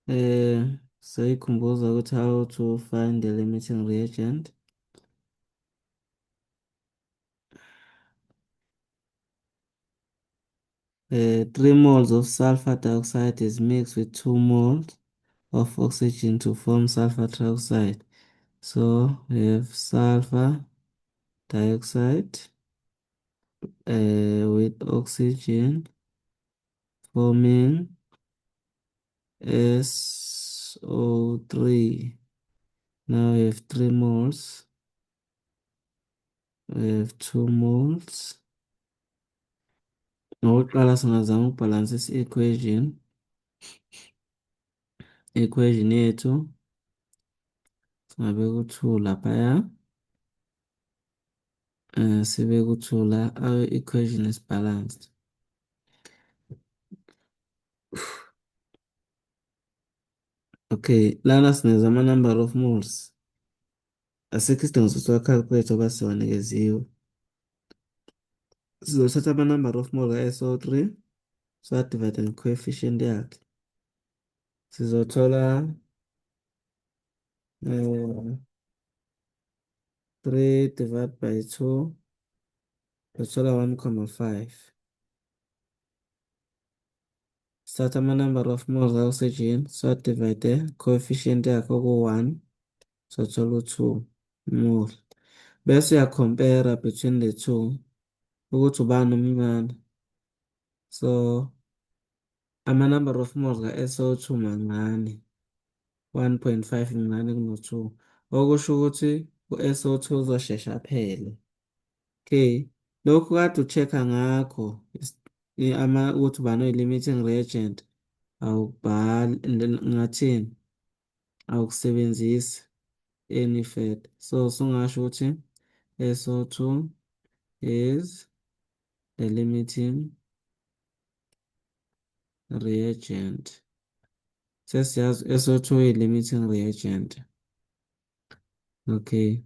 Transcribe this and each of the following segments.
Sayikhumbuza ukuthi how to find the limiting reagent. 3 moles of sulfur dioxide is mixed with 2 moles of oxygen to form sulfur trioxide. So we have sulfur dioxide with oxygen forming SO3. Now we have 3 moles. We have 2 moles. Ngokuqala singazama ukubhalansisa equation yethu singabe ku-2 laphaya. Sibe ku-2 la, our equation is balanced. Okay, lana sineza ama-number of moles. Asikho isidingo sokuthi wa-calculate ngoba siwanikeziwe. Sizothatha ama-number of moles ka-SO3 siwadivide nge-coefficient yakhe. Sizothola 3 divided by 2, sizothola 1,5. Sithatha ama-number of moles ka-oxygen siwadivide coefficient yakhe oku-1, sizothola u-2 mole. Bese uyacompare between the two ukuthi ubani omncane. So ama-number of moles ka-SO2 mancane, 1,5 mncane kuno-2, okusho ukuthi u-SO2 uzoshesha aphele. Okay, lokhu kade u-check-a ngakho ukuthi ubani oyi-limiting reagent awukubhali ngathini, awukusebenzisi any fat. So sungasho ukuthi SO2 is the limiting reagent. Sesiyazi SO2 yi-limiting reagent. Okay.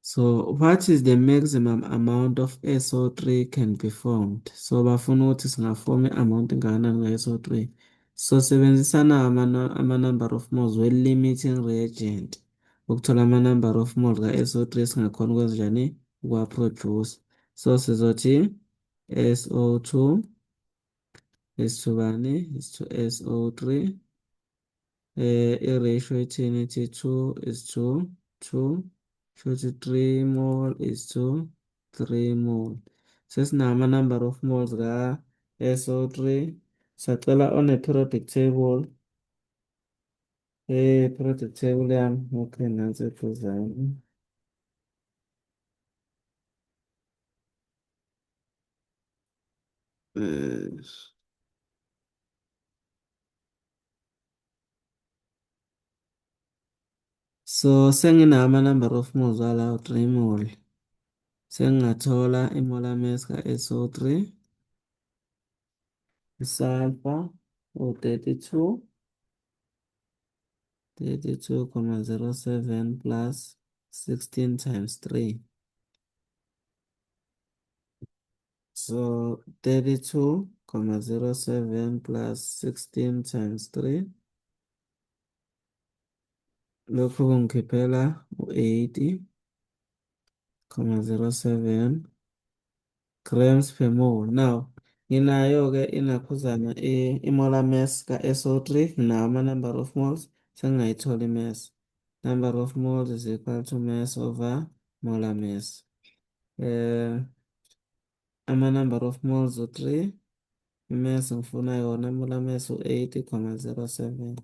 So what is the maximum amount of SO3 can be formed? So bafuna ukuthi singafoma i-amount engakanani ka-SO3. So sebenzisana ama-number of moles we-limiting reagent ukuthola ama-number of moles ka-SO3 singakhona ukwenza njani ukuwa-produce. So sizothi SO2 is to bani is to SO3. I-ratio ethini ithi 2 is to 2. Shuthi 3 mole is to 3 mole. Sesinama-number of moles ka-SO3. Sacela on a periodic table. Periodic table yami. Okay, nansi eduzane. So senginama-number of moles walawo 3 mole. Sengingathola i-molar mass ka-SO3. Isulfur u-32. 32,07 plus 16 times 3. So 32,07 plus 16 times 3. Lokhu kungikhiphela u-80,07 grams per mole. Now, nginayo-ke inakhuzana i-molar mass ka-SO3. Nginawo ama-number of moles. Sengingayithola i-mass. Number of moles is equal to mass over molar mass. Ama-number of moles u-3. I-mass ngifuna yona molar mass u-80,07.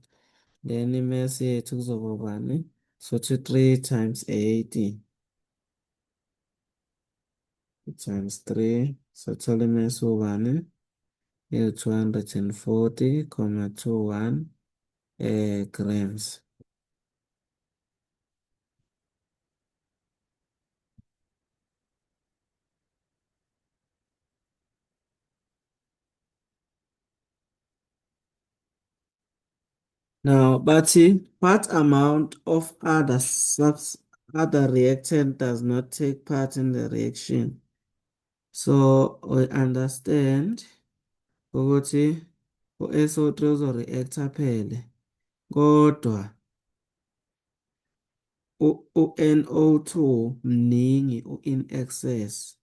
Then i-mass yethu kuzoba ubani? So 3 times 80 times 3. So thola i-mass ubani? I-240,21 grams. Now, bathi, what amount of other reactant does not take part in the reaction? So we understand ukuthi u-SO3 uzo-reactor phele, kodwa u-NO2 mningi in excess.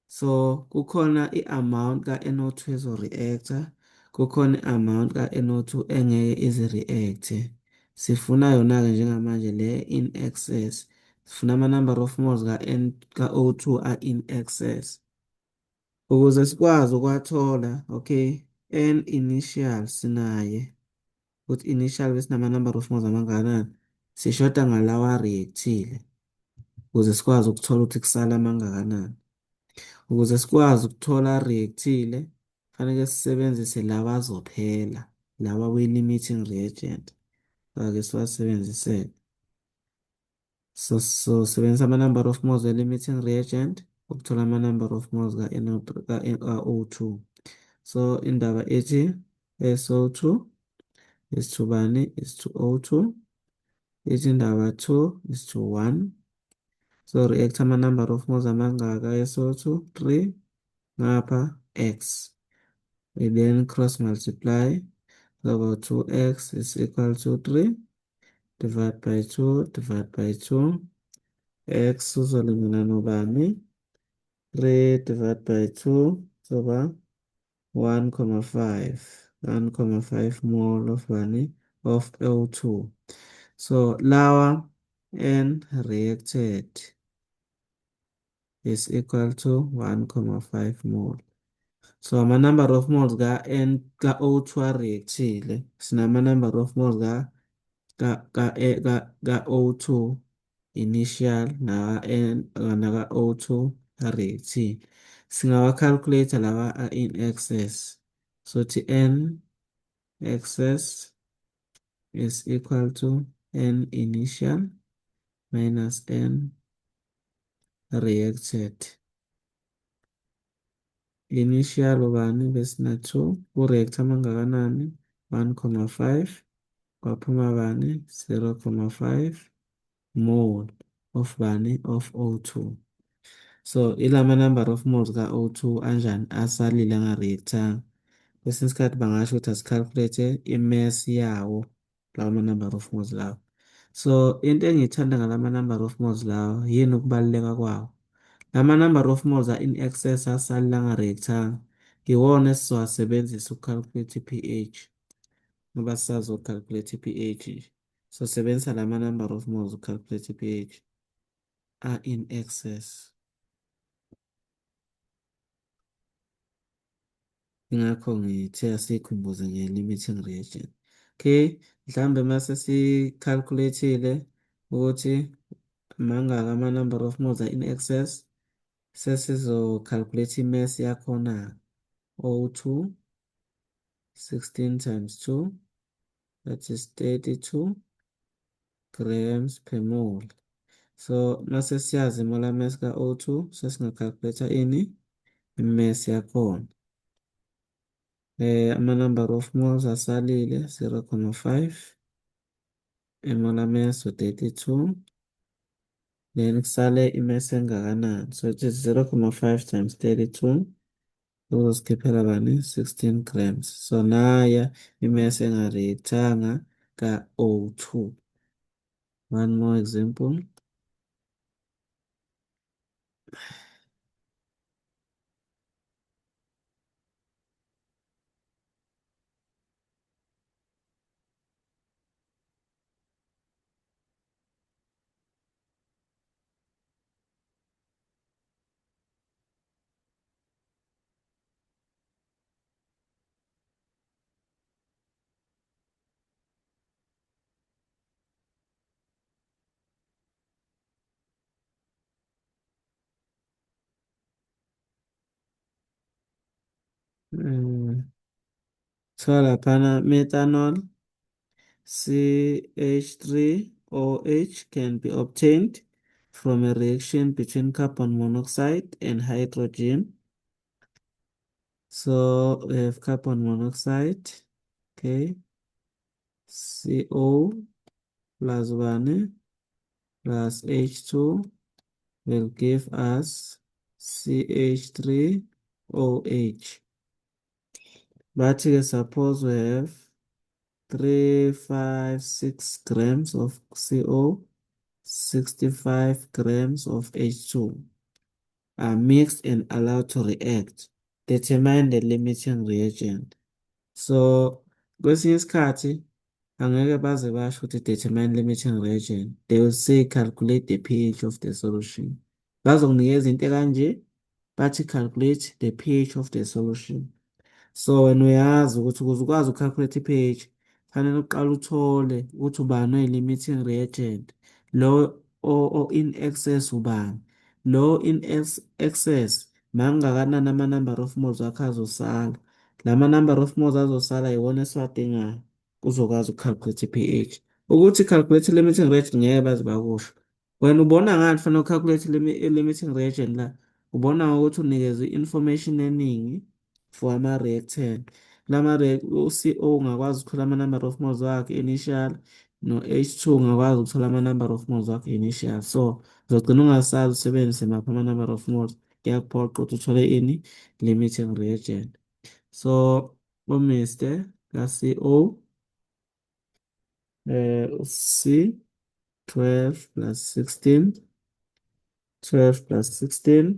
So kukhona i-amount ka-NO2 ezo-reactor, kukhona i-amount ka-NO2 engeke izi-react-e. Sifuna yona-ke njengamanje le in excess. Sifuna ama-number of moles ka-O2 a-in excess. Ukuze sikwazi ukwathola, okay, N initial sinaye. Ukuthi initial besinama-number of moles amangakanani? Sishoda ngalawa reactile. Ukuze sikwazi ukuthola ukuthi kusala amangakanani. Ukuze sikwazi ukuthola reactile, kufanele sisebenzise lawa azophela, lawa we-limiting reagent. Ake siwasebenzise. So sebenzisa ama-number of moles we-limiting reagent ukuthola ama-number of moles ka-O2. So indaba ethi SO2 is to bani is to O2. Ithi indaba 2 is to 1. So react ama-number of moles amangaka SO2 3 ngapha x. We then cross multiply. So 2x is equal to 3. Divide by 2, divide by 2. X uzolingana nobani? 3 divided by 2 soba 1,5. 1,5 mole of bani? Of O2. So lawa N reacted is equal to 1,5 mole. So ama-number of moles ka-O2 areactile. Sinama-number of moles ka-O2 initial naka-O2 areactile. Singawa-calculate lawa in excess. So N excess is equal to N initial minus N reacted. Initial ubani besina 2, ureactor mangakanani 1,5 kwaphuma bani 0,5 mole of bani of O2. So ilama number of moles ka-O2 anjani asalile angareactanga. Kwesinye isikhathi bangasho ukuthi asicalculate i-mass yawo lawo ma-number of moles lawo. So into engiyithanda ngalama number of moles lawo yini ukubaluleka kwawo. Lama number of moles in excess asalile angareactanga iwona esizowasebenzisa ukucalculate i-pH. Ngoba sisazi uku-calculate i-pH. So sebenzisa lama number of moles uku-calculate i-pH in excess. Ingakho ngithe asikhumbuze nge-limiting reagent. Okay, mhlambe mase si-calculate-ile ukuthi mangaka ama-number of moles in excess, sesizo-calculate i-mass yakhona O2 16 times 2, that is 32 grams per mole. So mase siyazi imolar mass ka-O2 sesinga-calculate ini i-mass yakhona. Ama-number of moles asalile 0,5, imolar mass u-32, then kusale i-mass engakanani? So it is 0,5 times 32, uzosikhipela bani? 16 grams. So naya i-mass engareactanga ka-O2. One more example. So laphana methanol CH3OH can be obtained from a reaction between carbon monoxide and hydrogen. So we have carbon monoxide, okay, CO plus 1 plus H2 will give us CH3OH. bathi-ke suppose we have 356 grams of CO, 65 grams of H2 are mixed and allowed to react. Determine the limiting reagent. So, kwesinye isikhathi angeke baze basho ukuthi determine limiting reagent. They will say calculate the pH of the solution. Bazokunikeza into kanje, bathi calculate the pH of the solution. So wena uyazi ukuthi ukuze ukwazi uku-calculate i-pH kufanele uqale uthole ukuthi ubani oyi-limiting reagent, lo in excess ubani, lo in excess mangakanani ama-number of moles wakho azosala. Number of moles azosala iwona esiwadingayo uzokwazi uku-calculate i-pH. Ukuthi calculate i-limiting reagent ngeke baze bakusho. Wena ubona ngani fanele ucalculate i-limiting reagent la? Ubona ngokuthi unikezwe i-information eningi for ama-reactant. U-CO ungakwazi ukuthola ama-number of moles wakhe initial, no-H2 ungakwazi ukuthola ama-number of moles wakhe initial. So uzogcina ungasazi usebenzise maphi ama-number of moles, kuyakuphoqa ukuthi uthole ini? Limiting reagent. So umiste ka-CO C 12 plus 16, 12 plus 16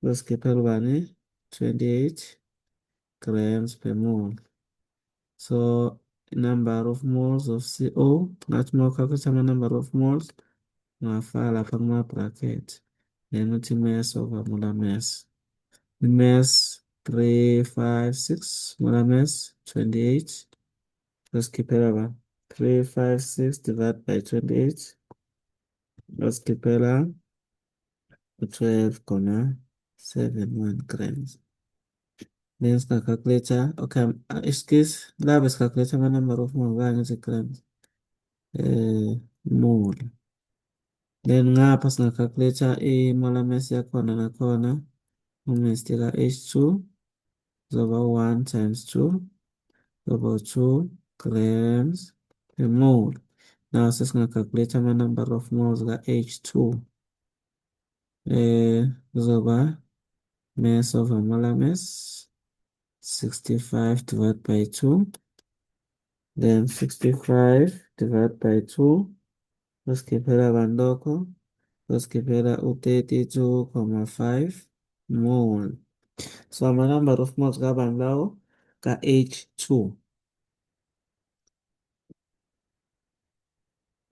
kuyosikhiphela ubani? 28 grams per mole. So number of moles of CO, ngathi uma ucalculate ama-number of moles, ungafaka lapha kuma-bracket. Then uthi mass over molar mass. I-mass 356, molar mass 28. Kuyosikhiphela ba? 356 divided by 28. Kuyosikhiphela 12,71 grams. Then sika-calculator, okay, excuse, laba sika-calculate ama-number of moles kanye grams. Mole. Then ngapha singa-calculate i-molar mass yakhona nakhona. Uma ka H2 zoba 1 times 2 zoba 2 grams per mole. Now sesinga-calculate ama-number of moles ka H2. Zoba mass over molar mass 65 divided by 2. Then 65 divided by 2. Kuyosikhiphela kanti kuyosikhiphela u-32,5 mole. So ama-number of moles kabani lawo? Ka-H2.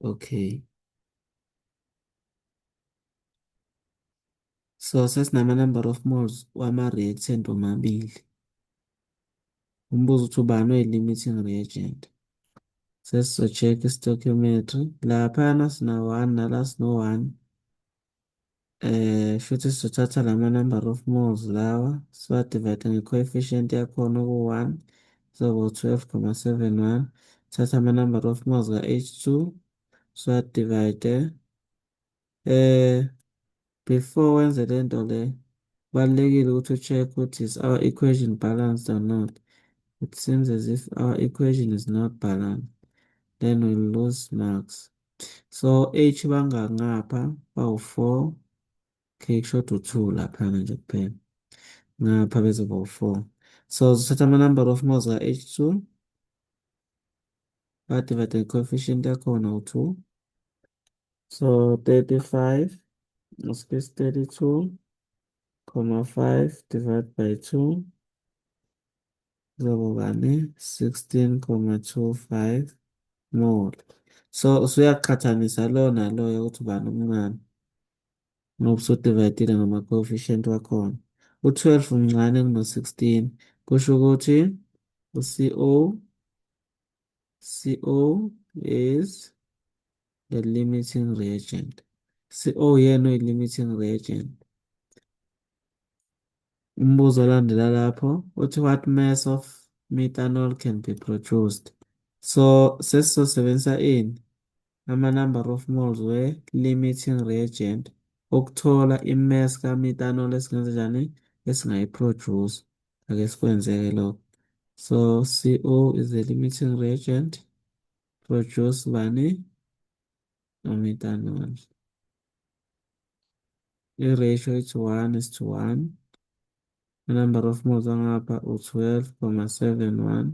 Okay. So sesinama-number of moles wama-reactant omabili. Umbuzo uthi ubani oyi-limiting reagent. Sesizo-check i-stoichiometry. Laphana sina-1 nala sino-1. Futhi sizothatha lama-number of moles lawa siwadivide nge-coefficient yakhona ku-1 zoba u-12,71. Thatha ama-number of moles ka-H2 siwadivide. Before wenze le nto le, kubalulekile ukuthi u-check ukuthi is our equation balanced or not. It seems as if our equation is not balanced. Then we'll lose marks. So H bangangapha bawu-4. Okay, kushoda u-2 laphana nje kuphela. Ngapha bezoba u-4. So sithatha ama-number of moles ka-H2 badivide nge-coefficient yakhona u-2. So 35 space 32,5 divided by 2 zoba bani? 16,25 mole. So usuyaqhathanisa lo naloyo ukuthi ubani omncane ngoba usudivayidile ngama-coefficient wakhona. U-12 mncane kuno-16 kusho ukuthi CO is the limiting reagent. CO yena uyi-limiting reagent. Umbuzo olandela lapho uthi what mass of methanol can be produced. So sesizosebenzisa ini? Ama-number of moles we-limiting reagent ukuthola i-mass ka-methanol esingenza njani? Esingayi-produce. Ake sikwenze-ke lokho. So CO is the limiting reagent. Produce bani? No-methanol. I-ratio is 1:1. number of moles angapha u-12,71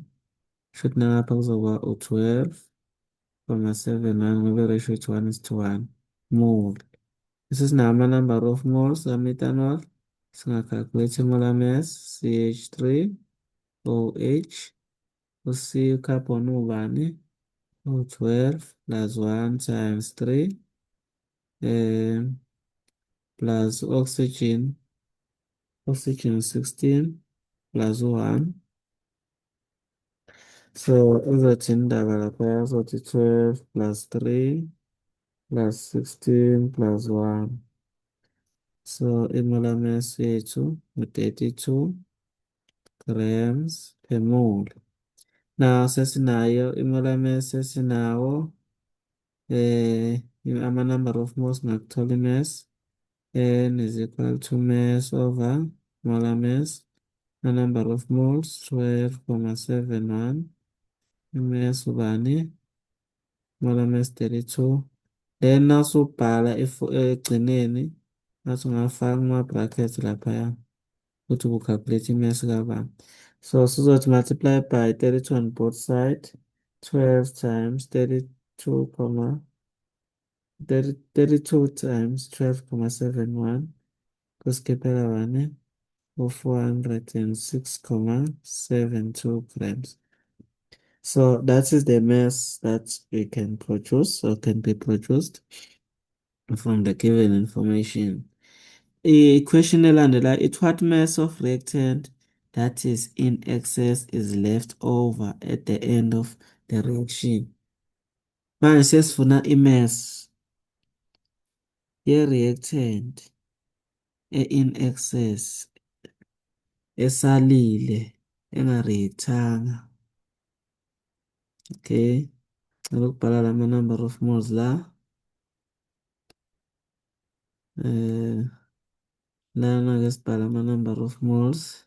shuthi nangapha kuzokuba u-12,71 ngoba i-ratio ithi 1:1 mole. Bese sinama-number of moles ka-methanol singa-calculate i-molar mass CH3 OH u-C u-carbon ubani u-12 plus 1 times 3 plus oxygen 16 plus 1. So uzothi indaba laphaya uzothi 12 plus 3 plus 16 plus 1. So i-molar mass yethu ngu-32 grams per mole. Now sesinayo i-molar mass sesinawo ama-number of moles ngakuthola i-mass N is equal to mass over molar mass. The number of moles 12,71. Mass ubani molar mass 32. Then nasubhala ekugcineni nathi ungafaka ama-brackets laphaya ukuthi uku-calculate i-mass kabani. So sizothi multiply by 32 on both sides. 12 times 32, 32 times 12,71 kusikhiphela bani u-406,72 grams. So that is the mass that we can produce or can be produced from the given information. I-question elandelayo, what mass of reactant that is in excess is left over at the end of the reaction? Manje sesifuna i-mass ye-reactant in excess esalile engareactanga. Okay, ngicela ukubhala lama-number of moles la lana-ke sibhala ama-number of moles.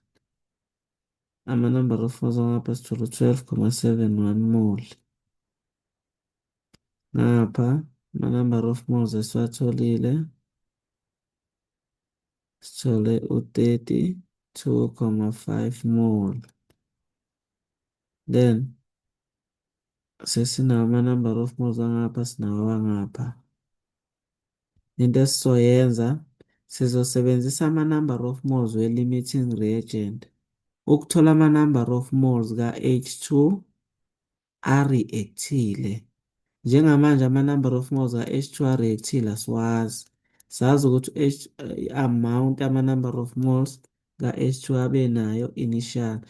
Ama-number of moles angapha sithola 12,71 mole. Ngapha ama-number of moles esiwatholile sithole u-32,5 mole. Then sesinawo ama-number of moles angapha sinawo angapha. Into esizoyenza sizosebenzisa ama-number of moles we-limiting reagent ukuthola ama-number of moles ka-H2 areactile. Njengamanje ama-number of moles ka-H2 areactile asiwazi. Sazi ukuthi i-amount ama-number of moles ka-H2 abe nayo initial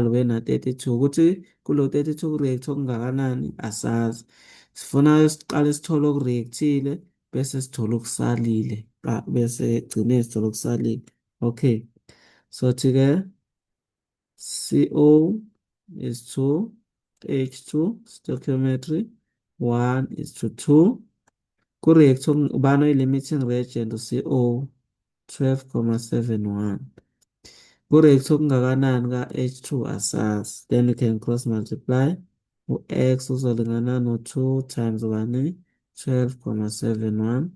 ubena-32 ukuthi kulo 32 ku-react okungakanani asazi. Sifuna siqale sithole okureactile bese sithole okusalile bese egcineni sithole okusalile. Okay, so ke CO is 2, H2 stoichiometry 1:2. Ku-react ubani oyi-limiting reagent u-CO 12,71. Ku-react okungakanani ka-H2 asazi. Then you can cross multiply. U-X uzolingana no-2 times ubani 12,71.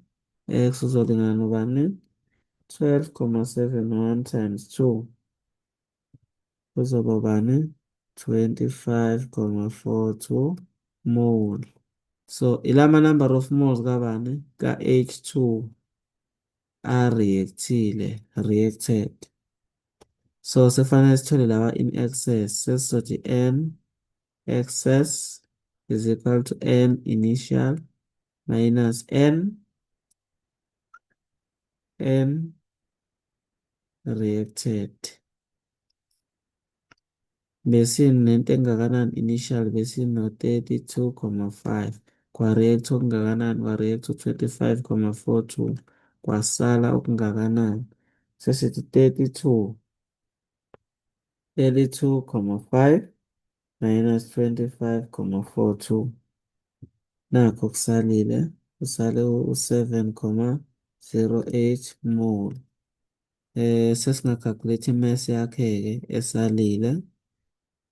X uzolingana ubani 12,71 times 2 kuzoba ubani 25,42 mole. So ilama number of moles kabani ka-H2 reacted. So sefanele sithole lawa in excess. Sesizothi N excess is equal to N initial minus N reacted. Besinento engakanani initial besino-32,5 kwa-react okungakanani kwa-react u-25,42 kwasala okungakanani sesithi 32,5 minus 25,42 nakho kusalile kusale u-7,08 mole. Sesinga-calculate i-mass yakhe-ke esalile.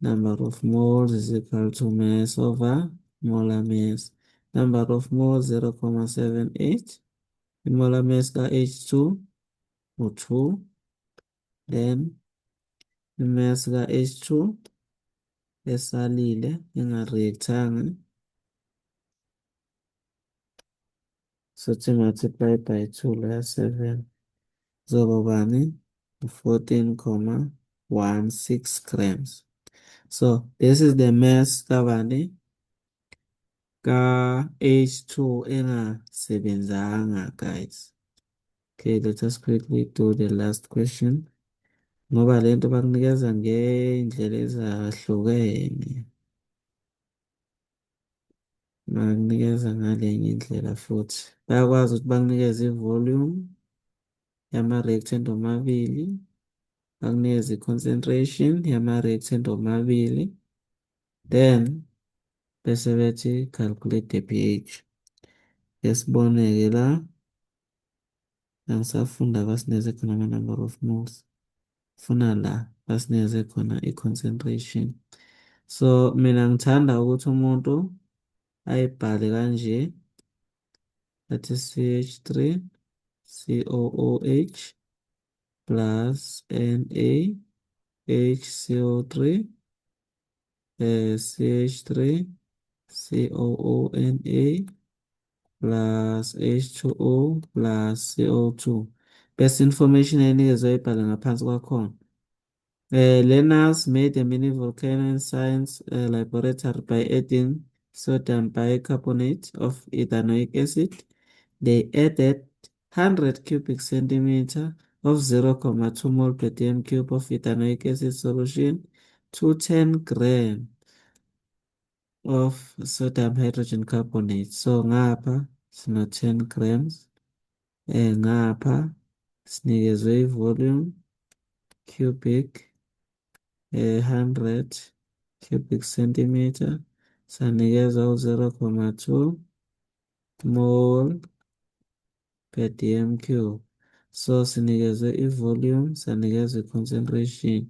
Number of moles is equal to mass over molar mass. Number of moles 0,78. The molar mass ka H2 u-2. Then imass ka-H2 esalile enga-reactanga. Sothi multiply by 2 la 7 zokobani 14,16 grams. So this is the mass kabani ka H2 engasebenzanga, guys. Okay, let us quickly do the last question. Ngoba lento bakunikeza ngendlela ezahlukene. Bakunikeza ngalenye indlela futhi. Bayakwazi ukuthi bakunikeze i-volume yama-reactant omabili, bakunikeze i-concentration yama-reactant omabili, then bese bethi calculate the pH. Esibone-ke la angisafunda basinikeze khona ama-number of moles. Funa la basinikeze khona i-concentration. So mina ngithanda ukuthi umuntu ayibhale kanje, athi CH3 COOH plus NaHCO3 CH3 COONA plus H2O plus CO2. Best information enikezwe ibhale ngaphansi kwakhona. Learners made a mini volcano in science laboratory by adding sodium bicarbonate of ethanoic acid. They added 100 cubic centimeter of 0,2 mole per dm cube of ethanoic acid solution to 10 gram of sodium hydrogen carbonate. So ngapha sino 10 grams. Ngapha sinikezwe volume cubic 100 cubic centimeter sanikezwa u-0,2 mole per dm cube. So sinikezwe i-volume, sanikezwe i-concentration.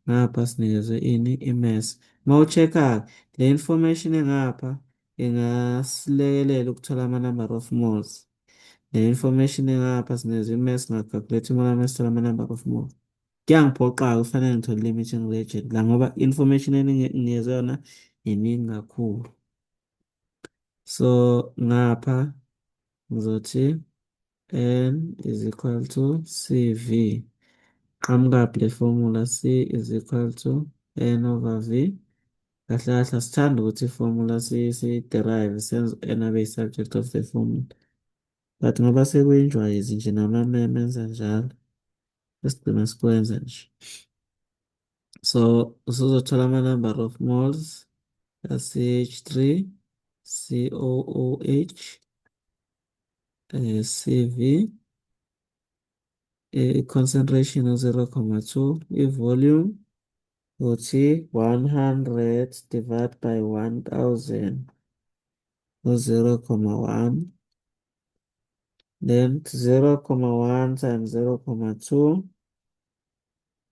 Ngapha sinikezwe ini? I-mass. Mawuchecka le information engapha ingasilekelela ukuthola ama-number of moles. Le information engapha sinikezwe i-mass nga-calculate mass sithola ama-number of moles. Kuyangiphoqa-ke kufanele ngithole limiting reagent la ngoba information enginikezwe yona iningi kakhulu. So ngapha ngizothi N is equal to CV. Qhamuka le formula C is equal to N over V. Kahle kahle sithanda ukuthi i-formula si-derive senze N abe yi-subject of the formula. But ngoba sekuyinjwayizi nje nama-meme enza njalo, esigcina sikwenza nje. So usuzothola ama-number of moles CH3 COOH CV concentration of 0,2, i-volume uthi 100 divided by 1000 0,1, then 0,1 times 0,2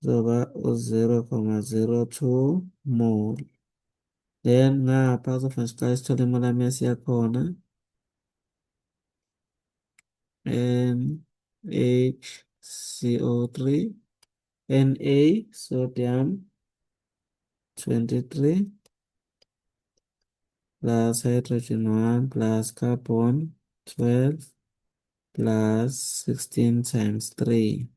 zoba 0,02 mole. Then ngapha kuzofanele siqale sithole imolar mass yakhona NaHCO3 Na sodium 23 plus hydrogen 1 plus carbon 12 plus 16 times 3.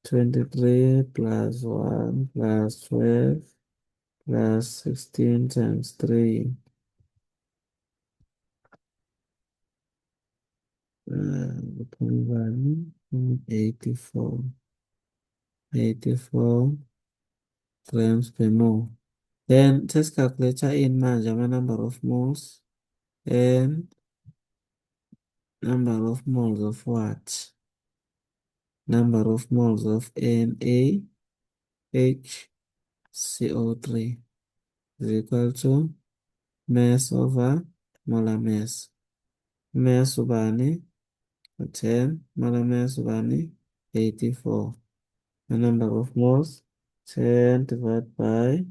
23 plus 1 plus 12 plus 16 times 3. 84. 84 grams per mole. Then test calculator in manje ama-number of moles and number of moles of what? Number of moles of NaHCO3 is equal to mass over molar mass. Mass ubani 10, molar mass ubani 84. The number of moles 10 divided by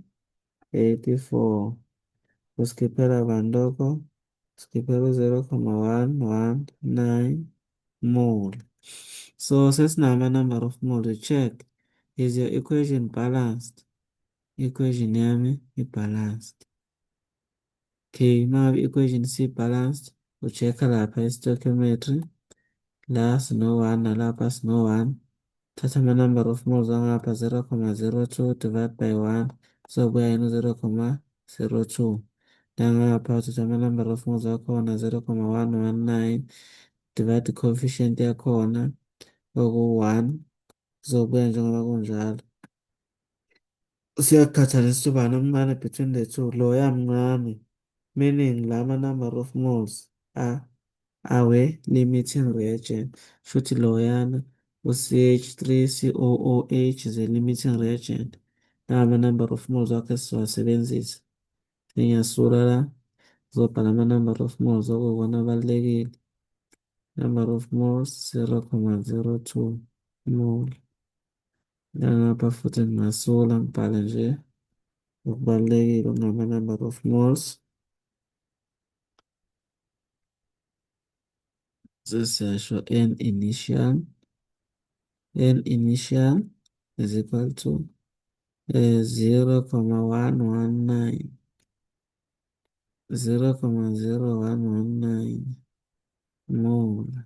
84. Uskiphela bandoko, uskiphela 0,119 mole. So sesinama number of moles, check Is your equation balanced? Equation yami i-balanced. Okay, uma ngabe i-equation si-balanced, u-check-a lapha i-stoichiometry. La sino-1 nalapha sino-1. Thatha ama-number of moles angapha 0,02 divide by 1. Kuzobuya yini 0,02. Nangapha uthatha ama-number of moles akhona 0,119 divide i-coefficient yakhona oku-1. Kuzobuya njengoba kunjalo. Siyaqhathanisa ukuthi ubani omncane between the two. Loya mncane, meaning lama number of moles awe-limiting reagent. Shuthi loyana u-CH3 COOH is a limiting reagent. Nama number of moles wakho esizowasebenzisa. Ngiyasula la, ngizobhala ama-number of moles okuwuwona abalulekile. Number of moles 0,02 mole. Langapha futhi ngingasula ngibhale nje okubalulekile okungama-number of moles. Sesiyasho N initial. N initial is equal to 0,119. 0,0119 mole.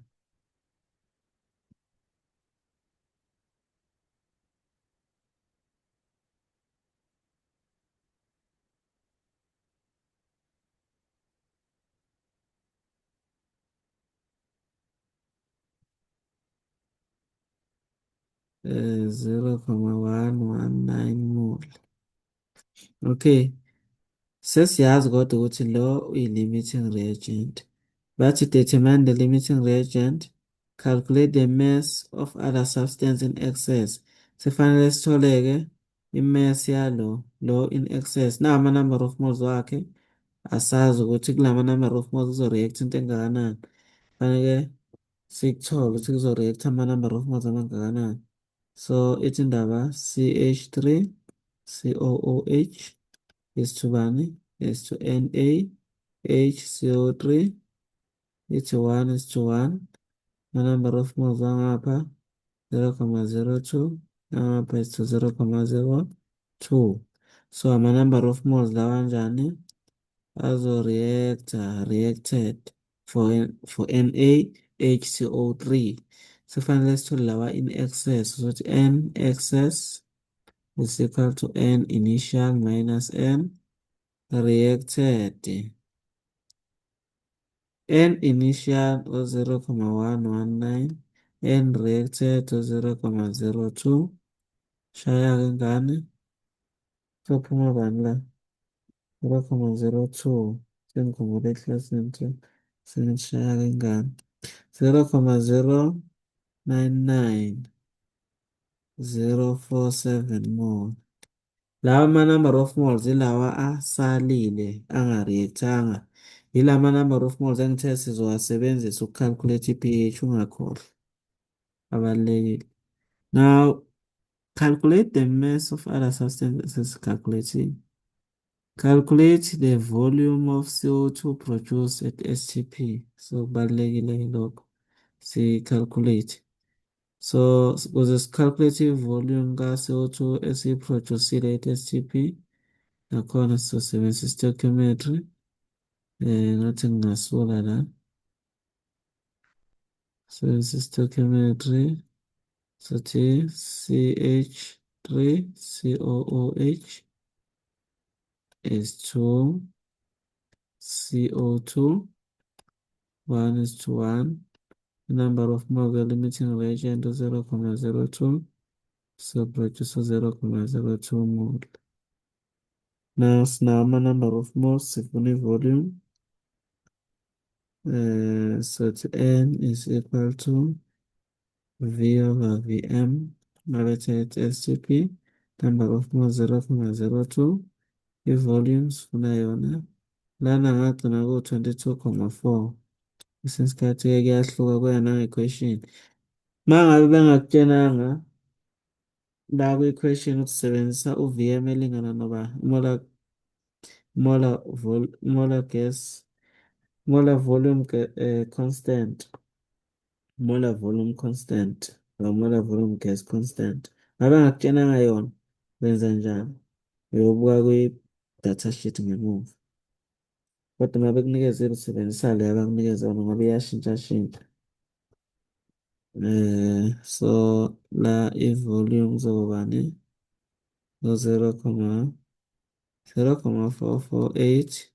0,119 mole. Okay, sesiyazi kodwa ukuthi lo uyi-limiting reagent. Bathi determine the limiting reagent, calculate the mass of other substance in excess. Sifanele sithole-ke i-mass lo in excess. Na ama-number of moles wakhe asazi ukuthi kulama number of moles kuzo-react into engakanani. Fanele sikuthole ukuthi kuzo-react ama-number of moles amangakanani. So ithi indaba CH3 COOH is to bani? Is to NaHCO3. It's 1 is to 1. The number of moles angapha 0,02. Angapha is to 0,02. So ama number of moles lawa kanjani? Reacted for NaHCO3. So finally sithole lawa in excess. So N excess is equal to N initial minus N reacted. N initial was 0,119, N reacted to 0,02. Shaya ngani? Sophuma bani la? 0,02. Sengikhumbule eklasini nje. Sengishaya ngani? 0,099047 mole. Lawa ama-number of moles ilawa asalile angareactanga. Yilama number of moles engithe sizowasebenzisa uku-calculate i-pH ungakhohlwa. Abalulekile. Now, calculate the mass of other substances calculating. Calculate the volume of CO2 produced at STP. So, kubalulekile lokho. Si-calculate. So, ukuze si-calculate i-volume ka-CO2 esiyi-producile at STP, nakhona sizosebenzisa i-stoichiometry. Ngathi ngingasula la. Sebenzisa i-stoichiometry. Sithi CH3 COOH is to CO2. 1 is to 1. The number of moles the limiting reagent is 0,02. So produce 0,02 mole. Now my number of moles, sifuna volume. So N is equal to V over Vm. Related STP. Number of moles 0,02. I-volume sifuna yona. Lana ngagcina ku-22,4. Isikhathi-ke kuyahluka kuya nange-question. Uma ngabe bengakutshelanga la kwi-question ukuthi sebenzisa u-Vm elingana noba molar volume constant. Molar volume constant or molar volume gas constant. ngabe ngakutshelanga yona wenza njani? Uyobuka kwi-data sheet ngemuva. Kodwa uma bekunikezile usebenzisa le abakunikeza yona ngoba iyashintshashintsha. So la i-volume kuzobani? 0,448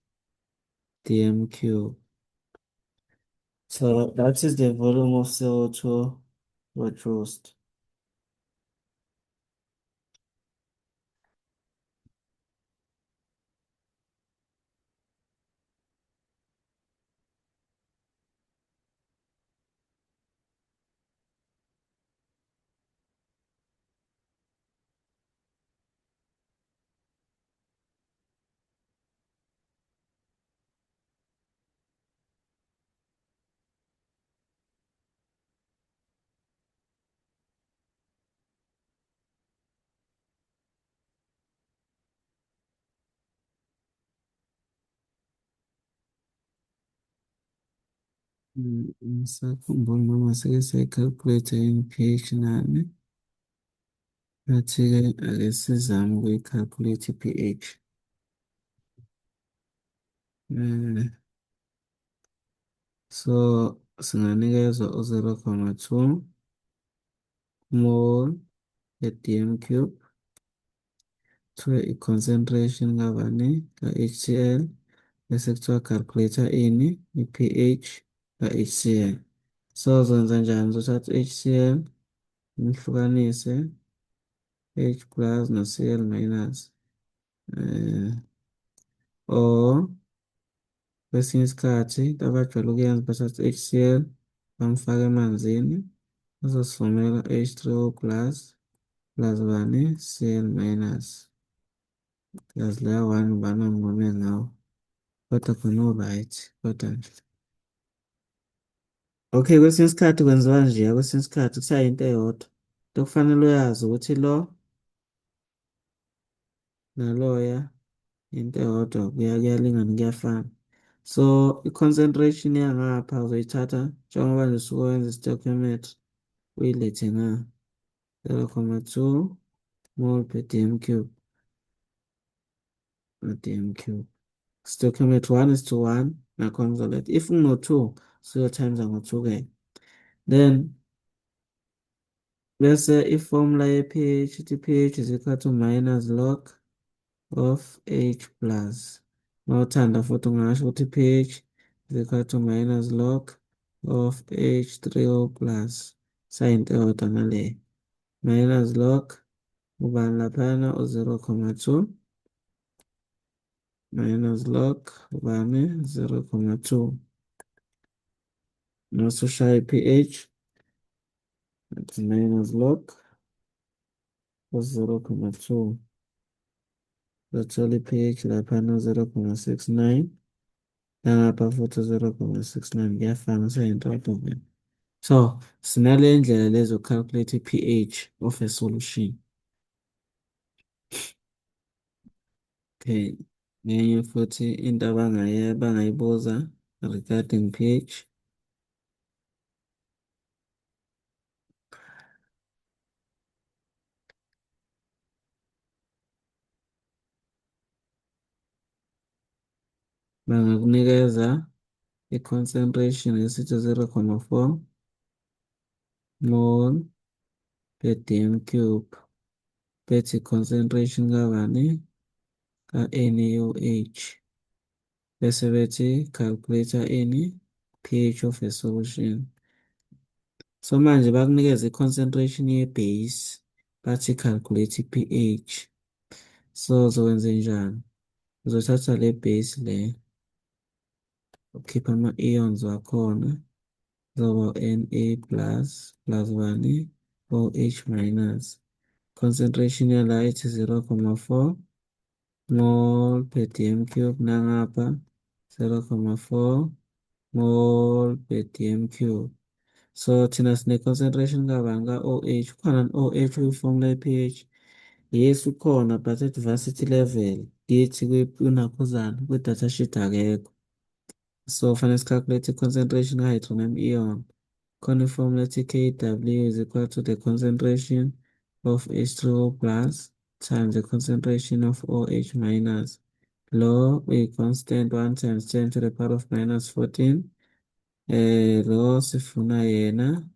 dm cube. So that is the volume of CO2 produced. Ngisakhumbula noma sike sayicalculate yini pH nami. Ngathi-ke ake sizame ukuyi-calculate i-pH. So singanikezwa u-0,2 mole ye-dm cube kuthiwe i-concentration kabani ka-HCl bese kuthiwa calculator ini i-pH ka-HCl. So zwenza njani? Uzothatha i-HCl ngihlukanise H plus no-Cl minus or kwesinye isikhathi into abajwayele ukuyenza bathatha i-HCl bamfake emanzini azosifomela H3O plus plus bani Cl minus plus leya one bani ongincome ngawo kodwa khona u-right kodwa nje. Okay, kwesinye isikhathi kwenziwa nje, kwesinye isikhathi kusayinto eyodwa. Into okufanele uyazi ukuthi lo naloya into eyodwa kuyalingana kuyafana. So i-concentration yangapha uzoyithatha njengoba nje usuke wenza i-stoichiometry uyilethe nga 0,2 mole per dm cube dm cube. Stoichiometry 1:1 nakhona uzoletha. If uno-2 times ngo-2 ke. Then bese i-formula ye-pH ithi pH is equal to minus log of H plus. Mawuthanda futhi ungasho ukuthi pH is equal to minus log of H3O plus. Sayinto eyodwa ngale. Minus log ubani laphana u-0,2 minus log ubani 0,2 masushaya i-pH it's minus log u-0,2 uzothola i-pH laphana 0,69 nangapha futhi 0,69 kuyafana sayinto eyodwa. So sinale ndlela lezo calculate i-pH of a solution. Okay, nenye futhi into abangayibuza regarding pH. Bangakunikeza i-concentration esithi 0,4 mole per dm cube bethi concentration kabani ka-NaOH bese bethi calculator ini pH of a solution. So manje bakunikeza i-concentration ye-base bathi calculate i-pH. So uzokwenze njani? Uzothatha le base le ukhipha ama-ions wakhona zoba Na plus plus bani OH minus. Concentration yala ithi 0,4 mole per dm cube nangapha 0,4 mole per dm cube. So thina sine-concentration kabani ka-OH. Ukhona OH kwi-formula ye-pH? Yes, ukhona but at varsity level kithi kunaphuzana kwi-data sheet akekho. So fanele calculate i-concentration ka-hydronium ion. Khona i-formula ethi Kw is equal to the concentration of H2O plus times the concentration of OH minus. Lo uyi-constant 1 times 10 to the power of minus 14. Lo sifuna yena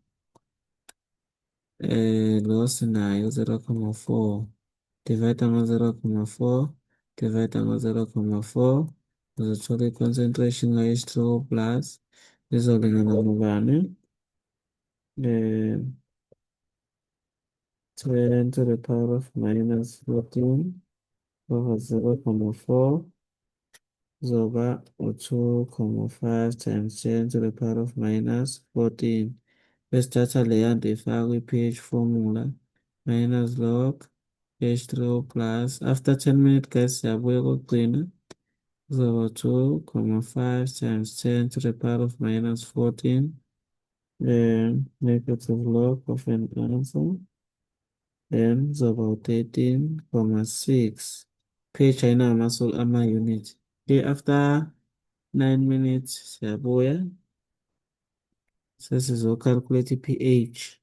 lo sinayo 0,4 divide ngo-0,4 divide ngo-0,4 uzothola i-concentration ka-H2O plus izolingana nobani? 10 to the power of minus 14 over 0,4 zoba u-2,5 times 10 to the power of minus 14. Besithatha leya nto ifaka kwi-pH formula minus log H3O plus. After 10 minutes guys siyabuya kokugcina kuzoba 2,5 times 10 to the power of minus 14 negative log of an answer then kuzoba u-13,6 pH ayinawo ama-unit. Okay, after 9 minutes siyabuya sesizocalculate i-pH.